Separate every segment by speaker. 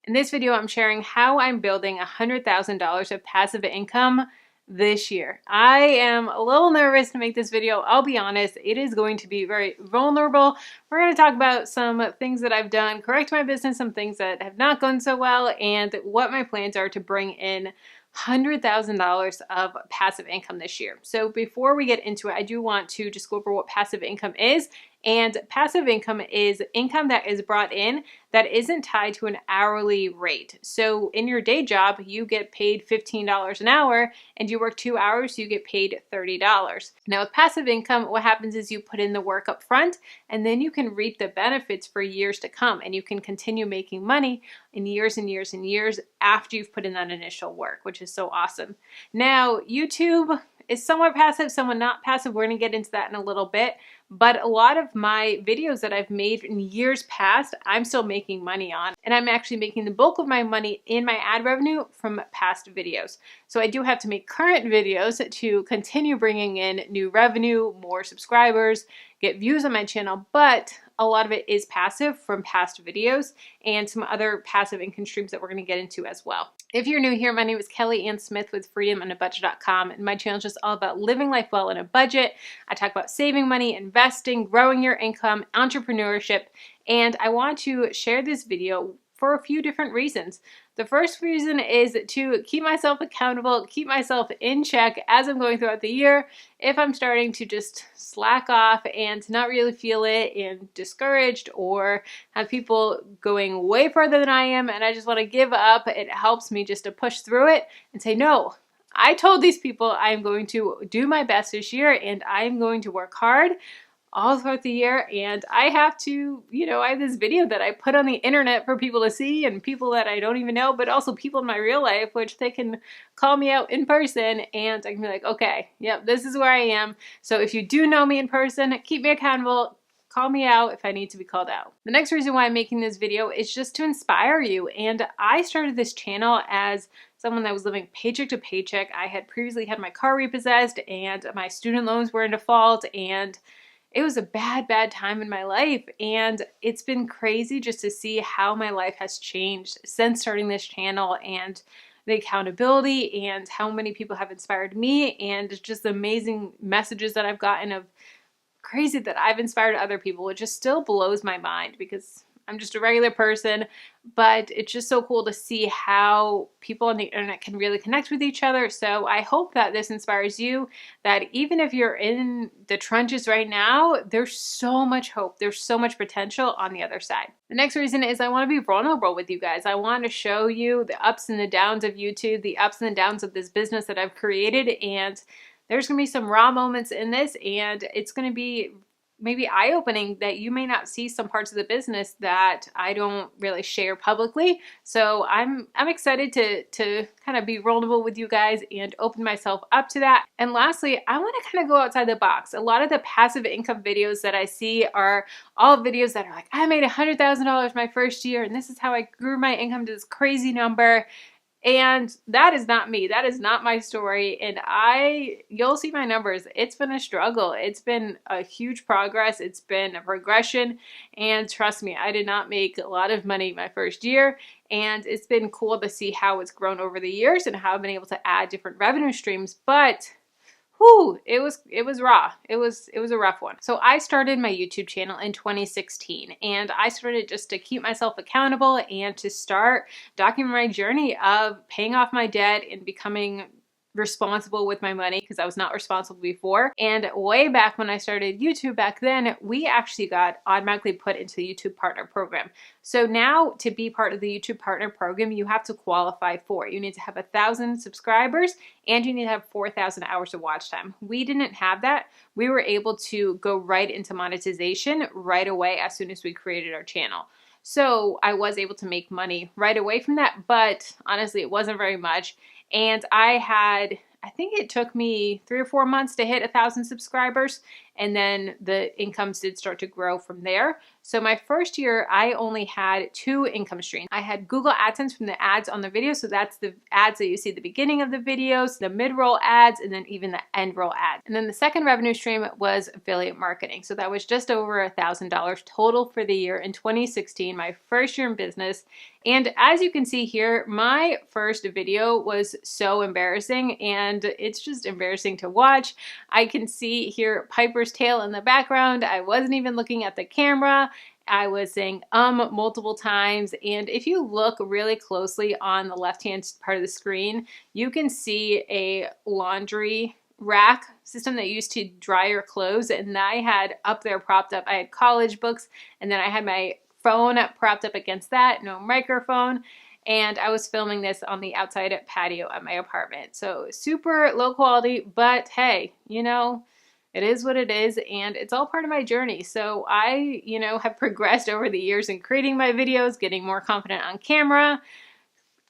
Speaker 1: In this video, I'm sharing how I'm building $100,000 of passive income this year. I am a little nervous to make this video. I'll be honest, it is going to be very vulnerable. We're going to talk about some things that I've done, correct my business, some things that have not gone so well, and what my plans are to bring in $100,000 of passive income this year. So before we get into it, I do want to just go over what passive income is. And passive income is income that is brought in that isn't tied to an hourly rate. So in your day job, you get paid $15 an hour, and you work 2 hours, you get paid $30. Now with passive income, what happens is you put in the work up front, and then you can reap the benefits for years to come, and you can continue making money in years and years and years after you've put in that initial work, which is so awesome. Now, YouTube is somewhat passive, somewhat not passive. We're going to get into that in a little bit. But a lot of my videos that I've made in years past, I'm still making money on. And I'm actually making the bulk of my money in my ad revenue from past videos. So I do have to make current videos to continue bringing in new revenue, more subscribers, get views on my channel. But a lot of it is passive from past videos and some other passive income streams that we're going to get into as well. If you're new here, my name is Kelly Ann Smith with freedomandabudget.com, and my channel is just all about living life well in a budget. I talk about saving money, investing, growing your income, entrepreneurship, and I want to share this video for a few different reasons. The first reason is to keep myself accountable, keep myself in check as I'm going throughout the year. If I'm starting to just slack off and not really feel it and discouraged, or have people going way further than I am and I just want to give up, it helps me just to push through it and say, no, I told these people I'm going to do my best this year and I'm going to work hard all throughout the year, and I have to, I have this video that I put on the internet for people to see, and people that I don't even know, but also people in my real life, which they can call me out in person, and I can be like, okay, yep, this is where I am. So if you do know me in person, keep me accountable, call me out if I need to be called out. The next reason why I'm making this video is just to inspire you, and I started this channel as someone that was living paycheck to paycheck. I had previously had my car repossessed, and my student loans were in default, and it was a bad time in my life, and it's been crazy just to see how my life has changed since starting this channel, and the accountability and how many people have inspired me, and just the amazing messages that I've gotten of crazy that I've inspired other people. It just still blows my mind because I'm just a regular person, but it's just so cool to see how people on the internet can really connect with each other. So I hope that this inspires you, that even if you're in the trenches right now, there's so much hope. There's so much potential on the other side. The next reason is I want to be vulnerable with you guys. I want to show you the ups and the downs of YouTube, the ups and the downs of this business that I've created, and there's going to be some raw moments in this, and it's going to be maybe eye-opening that you may not see some parts of the business that I don't really share publicly. So I'm excited to kind of be vulnerable with you guys and open myself up to that. And lastly, I want to kind of go outside the box. A lot of the passive income videos that I see are all videos that are like, I made $100,000 my first year, and this is how I grew my income to this crazy number. And that is not me. That is not my story. And you'll see my numbers. It's been a struggle. It's been a huge progress. It's been a progression. And trust me, I did not make a lot of money my first year. And it's been cool to see how it's grown over the years and how I've been able to add different revenue streams. But whew, it was raw. It was a rough one. So I started my YouTube channel in 2016, and I started just to keep myself accountable and to start documenting my journey of paying off my debt and becoming responsible with my money, because I was not responsible before. And way back when I started YouTube back then, we actually got automatically put into the YouTube Partner Program. So now to be part of the YouTube Partner Program, you have to qualify for it. You need to have 1,000 subscribers and you need to have 4,000 hours of watch time. We didn't have that. We were able to go right into monetization right away as soon as we created our channel. So I was able to make money right away from that, but honestly, it wasn't very much. And I think it took me 3 or 4 months to hit 1,000 subscribers. and then the incomes did start to grow from there. So my first year, I only had 2 income streams. I had Google AdSense from the ads on the video. So that's the ads that you see at the beginning of the videos, the mid-roll ads, and then even the end roll ads. And then the second revenue stream was affiliate marketing. So that was just over $1,000 total for the year in 2016, my first year in business. And as you can see here, my first video was so embarrassing, and it's just embarrassing to watch. I can see here Piper's tail in the background. I wasn't even looking at the camera. I was saying multiple times, and if you look really closely on the left-hand part of the screen, you can see a laundry rack system that used to dry your clothes, and I had up there propped up, I had college books, and then I had my phone propped up against that, no microphone, and I was filming this on the outside patio at my apartment. So super low quality, but hey, you know, it is what it is, and it's all part of my journey. So I, have progressed over the years in creating my videos, getting more confident on camera,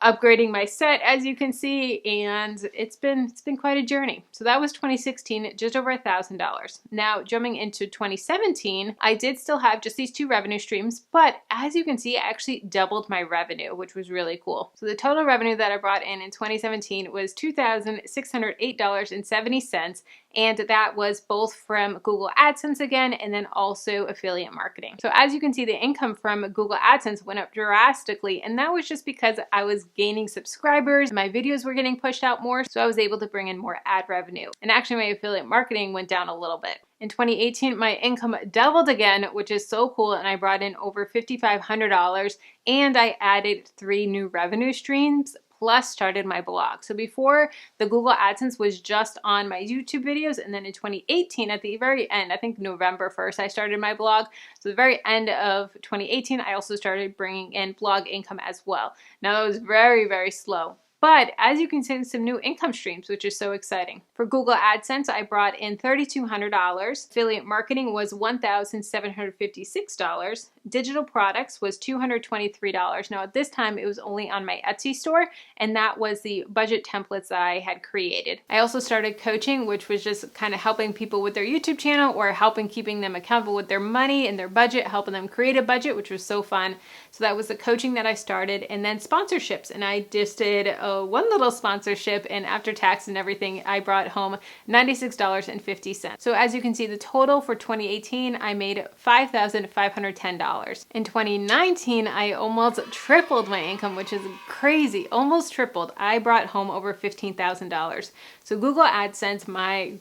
Speaker 1: upgrading my set, as you can see, and it's been quite a journey. So that was 2016, just over $1,000. Now jumping into 2017, I did still have just these 2 revenue streams, but as you can see, I actually doubled my revenue, which was really cool. So the total revenue that I brought in 2017 was $2,608.70, and that was both from Google AdSense again, and then also affiliate marketing. So as you can see, the income from Google AdSense went up drastically, and that was just because I was gaining subscribers, my videos were getting pushed out more, so I was able to bring in more ad revenue. And actually my affiliate marketing went down a little bit. In 2018, my income doubled again, which is so cool, and I brought in over $5,500, and I added 3 new revenue streams, plus started my blog. So before, the Google AdSense was just on my YouTube videos, and then in 2018, at the very end, I think November 1st, I started my blog. So the very end of 2018, I also started bringing in blog income as well. Now that was very, very slow. But as you can see, some new income streams, which is so exciting. For Google AdSense, I brought in $3,200. Affiliate marketing was $1,756. Digital products was $223. Now at this time, it was only on my Etsy store, and that was the budget templates that I had created. I also started coaching, which was just kind of helping people with their YouTube channel, or keeping them accountable with their money and their budget, helping them create a budget, which was so fun. So that was the coaching that I started, and then sponsorships. And I just did one little sponsorship, and after tax and everything, I brought home $96.50. So as you can see, the total for 2018, I made $5,510. In 2019, I almost tripled my income, which is crazy, almost tripled. I brought home over $15,000. So Google AdSense, my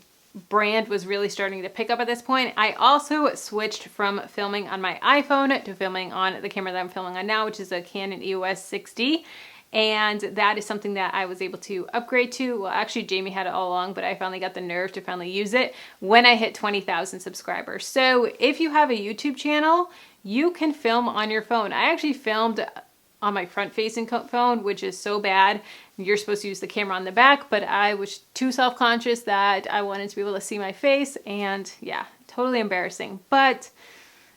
Speaker 1: brand was really starting to pick up at this point. I also switched from filming on my iPhone to filming on the camera that I'm filming on now, which is a Canon EOS 6D. And that is something that I was able to upgrade to. Well, actually Jamie had it all along, but I finally got the nerve to finally use it when I hit 20,000 subscribers. So if you have a YouTube channel, you can film on your phone. I actually filmed on my front-facing phone, which is so bad. You're supposed to use the camera on the back, but I was too self-conscious that I wanted to be able to see my face, and yeah, totally embarrassing. But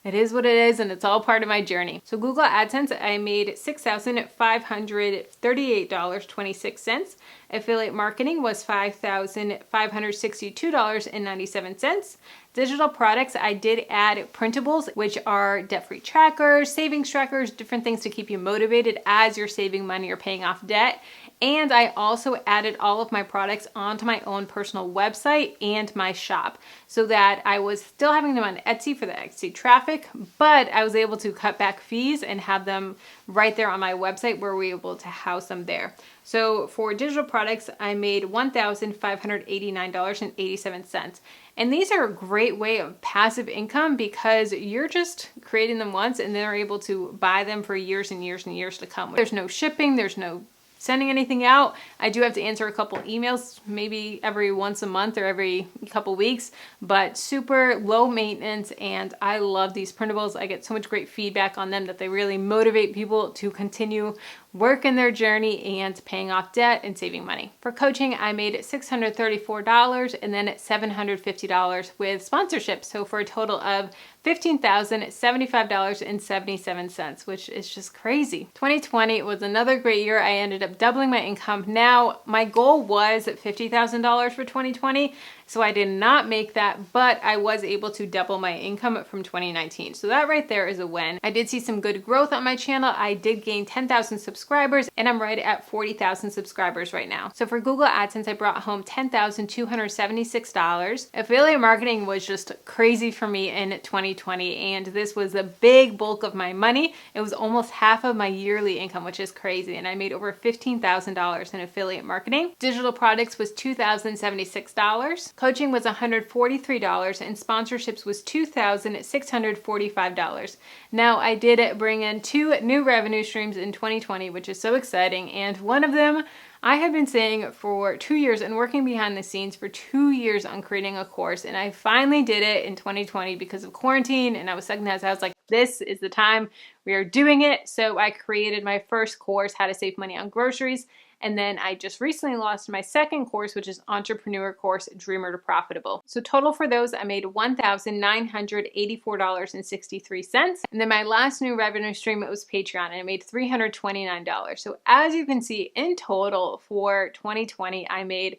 Speaker 1: it is what it is, and it's all part of my journey. So Google AdSense, I made $6,538.26. Affiliate marketing was $5,562.97. Digital products, I did add printables, which are debt-free trackers, savings trackers, different things to keep you motivated as you're saving money or paying off debt. And I also added all of my products onto my own personal website and my shop, so that I was still having them on Etsy for the Etsy traffic, but I was able to cut back fees and have them right there on my website where we were able to house them there. So for digital products, I made $1,589.87. And these are a great way of passive income because you're just creating them once and they're able to buy them for years and years and years to come. There's no shipping, there's no sending anything out. I do have to answer a couple emails, maybe every once a month or every couple weeks, but super low maintenance, and I love these printables. I get so much great feedback on them that they really motivate people to continue working their journey and paying off debt and saving money. For coaching, I made $634 and then $750 with sponsorships, so for a total of $15,075.77, which is just crazy. 2020 was another great year. I ended up doubling my income. Now, my goal was $50,000 for 2020, so I did not make that, but I was able to double my income from 2019. So that right there is a win. I did see some good growth on my channel. I did gain 10,000 subscribers, and I'm right at 40,000 subscribers right now. So for Google AdSense, I brought home $10,276. Affiliate marketing was just crazy for me in 2020, and this was a big bulk of my money. It was almost half of my yearly income, which is crazy, and I made over $15,000 in affiliate marketing. Digital products was $2,076. Coaching was $143, and sponsorships was $2,645. Now, I did bring in 2 new revenue streams in 2020, which is so exciting, and one of them I have been saying for 2 years and working behind the scenes for 2 years on creating a course, and I finally did it in 2020 because of quarantine, and I was stuck in that. So I was like, this is the time, we are doing it. So I created my first course, How to Save Money on Groceries. And then I just recently launched my second course, which is Entrepreneur Course, Dreamer to Profitable. So total for those, I made $1,984.63. And then my last new revenue stream, it was Patreon, and I made $329. So as you can see, in total for 2020, I made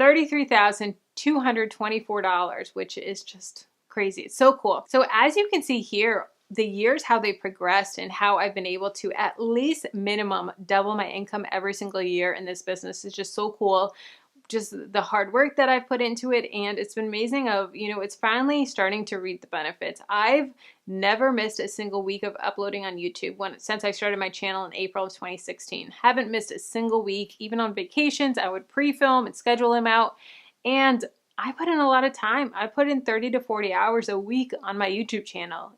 Speaker 1: $33,224, which is just crazy. It's so cool. So as you can see here, the years, how they progressed and how I've been able to at least minimum double my income every single year in this business is just so cool. Just the hard work that I've put into it, and it's been amazing of, you know, it's finally starting to reap the benefits. I've never missed a single week of uploading on YouTube since I started my channel in April of 2016. Haven't missed a single week. Even on vacations, I would pre-film and schedule them out, and I put in a lot of time. I put in 30 to 40 hours a week on my YouTube channel.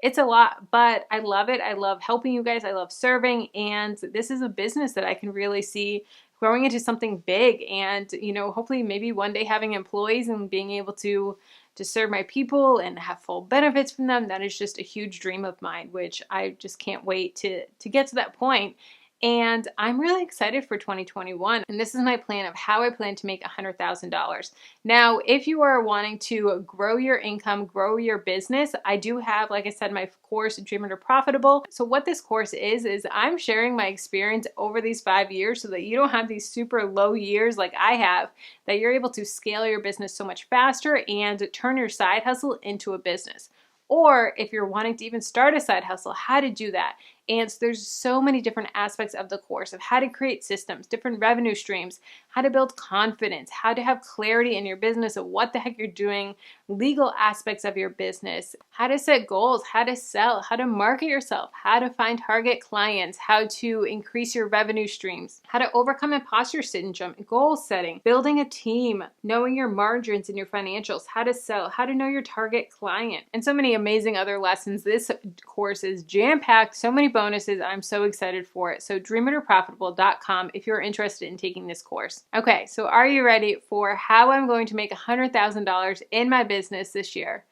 Speaker 1: It's a lot, but I love it. I love helping you guys. I love serving, and this is a business that I can really see growing into something big, and, you know, hopefully maybe one day having employees and being able to serve my people and have full benefits from them. That is just a huge dream of mine, which I just can't wait to get to that point. And I'm really excited for 2021. And this is my plan of how I plan to make $100,000. Now, if you are wanting to grow your income, grow your business, I do have, like I said, my course, Dreamer to Profitable. So what this course is I'm sharing my experience over these 5 years so that you don't have these super low years like I have, that you're able to scale your business so much faster and turn your side hustle into a business. Or if you're wanting to even start a side hustle, how to do that. And so there's so many different aspects of the course of how to create systems, different revenue streams, how to build confidence, how to have clarity in your business of what the heck you're doing, legal aspects of your business, how to set goals, how to sell, how to market yourself, how to find target clients, how to increase your revenue streams, how to overcome imposter syndrome, goal setting, building a team, knowing your margins and your financials, how to sell, how to know your target client, and so many amazing other lessons. This course is jam-packed, so many bonuses. I'm so excited for it. So dreamertoprofitable.com if you're interested in taking this course. Okay, so are you ready for how I'm going to make $100,000 in my business this year?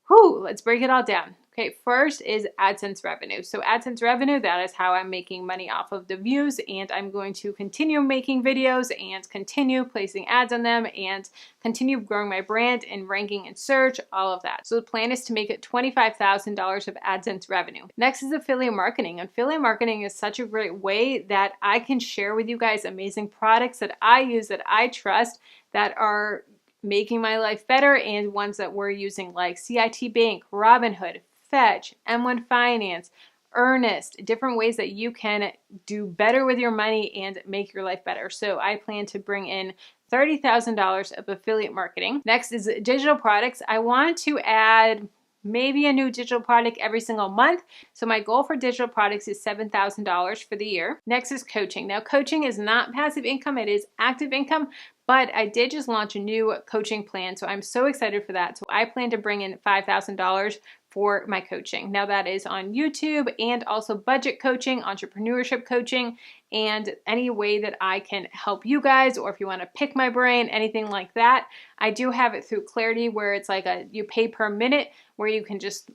Speaker 1: Whew, let's break it all down. Okay, first is Adsense Revenue. So Adsense Revenue, that is how I'm making money off of the views, and I'm going to continue making videos and continue placing ads on them and continue growing my brand and ranking in search, all of that. So the plan is to make it $25,000 of Adsense Revenue. Next is affiliate marketing. Affiliate marketing is such a great way that I can share with you guys amazing products that I use, that I trust, that are making my life better, and ones that we're using like CIT Bank, Robinhood, Fetch, M1 Finance, Earnest, different ways that you can do better with your money and make your life better. So I plan to bring in $30,000 of affiliate marketing. Next is digital products. I want to add maybe a new digital product every single month. So my goal for digital products is $7,000 for the year. Next is coaching. Now, coaching is not passive income, it is active income, but I did just launch a new coaching plan, so I'm so excited for that. So I plan to bring in $5,000 for my coaching. Now that is on YouTube, and also budget coaching, entrepreneurship coaching, and any way that I can help you guys, or if you want to pick my brain, anything like that. I do have it through Clarity, where it's like you pay per minute, where you can just,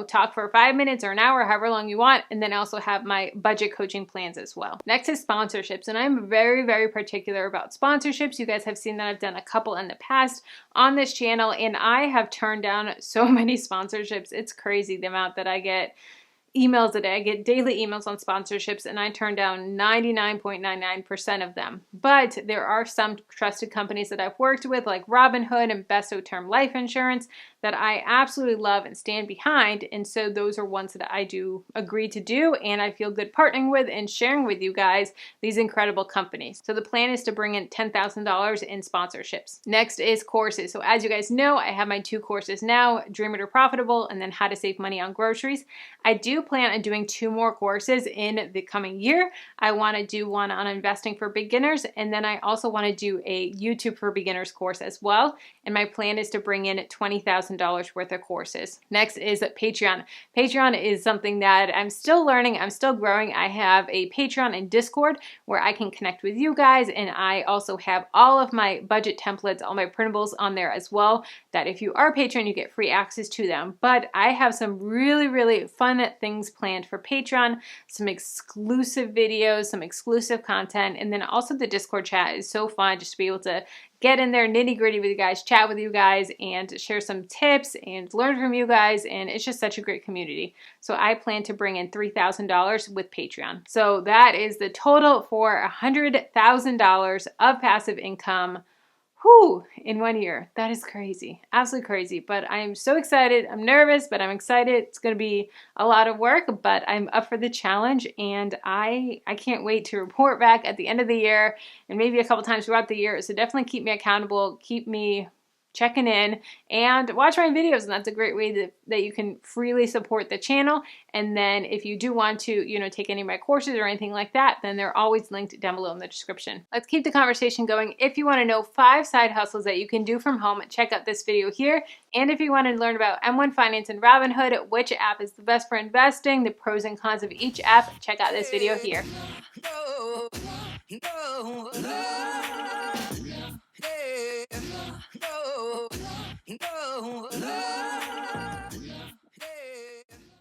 Speaker 1: talk for 5 minutes or an hour, however long you want, and then also have my budget coaching plans as well. Next is sponsorships, and I'm very, very particular about sponsorships. You guys have seen that I've done a couple in the past on this channel, and I have turned down so many sponsorships. It's crazy the amount that I get emails a day. I get daily emails on sponsorships, and I turn down 99.99% of them. But there are some trusted companies that I've worked with, like Robinhood and Besto Term Life Insurance, that I absolutely love and stand behind. And so those are ones that I do agree to do, and I feel good partnering with and sharing with you guys these incredible companies. So the plan is to bring in $10,000 in sponsorships. Next is courses. So as you guys know, I have my 2 courses now, Dream It or Profitable, and then How to Save Money on Groceries. I do plan on doing 2 more courses in the coming year. I want to do one on investing for beginners, and then I also want to do a YouTube for beginners course as well. And my plan is to bring in $20,000 worth of courses. Next is Patreon. Patreon is something that I'm still learning. I'm still growing. I have a Patreon and Discord where I can connect with you guys, and I also have all of my budget templates, all my printables on there as well, that if you are a patron, you get free access to them. But I have some really, really fun things planned for Patreon, some exclusive videos, some exclusive content, and then also the Discord chat is so fun just to be able to get in there nitty-gritty with you guys, chat with you guys, and share some tips and learn from you guys, and it's just such a great community. So I plan to bring in $3,000 with Patreon. So that is the total for $100,000 of passive income. Whew, in 1 year. That is crazy. Absolutely crazy. But I am so excited. I'm nervous, but I'm excited. It's going to be a lot of work, but I'm up for the challenge, and I can't wait to report back at the end of the year and maybe a couple times throughout the year. So definitely keep me accountable, keep me checking in, and watch my videos, and that's a great way that you can freely support the channel. And then if you do want to, take any of my courses or anything like that, then they're always linked down below in the description. Let's keep the conversation going. If you want to know 5 side hustles that you can do from home, check out this video here. And if you want to learn about M1 Finance and Robinhood, which app is the best for investing, the pros and cons of each app, check out this video here.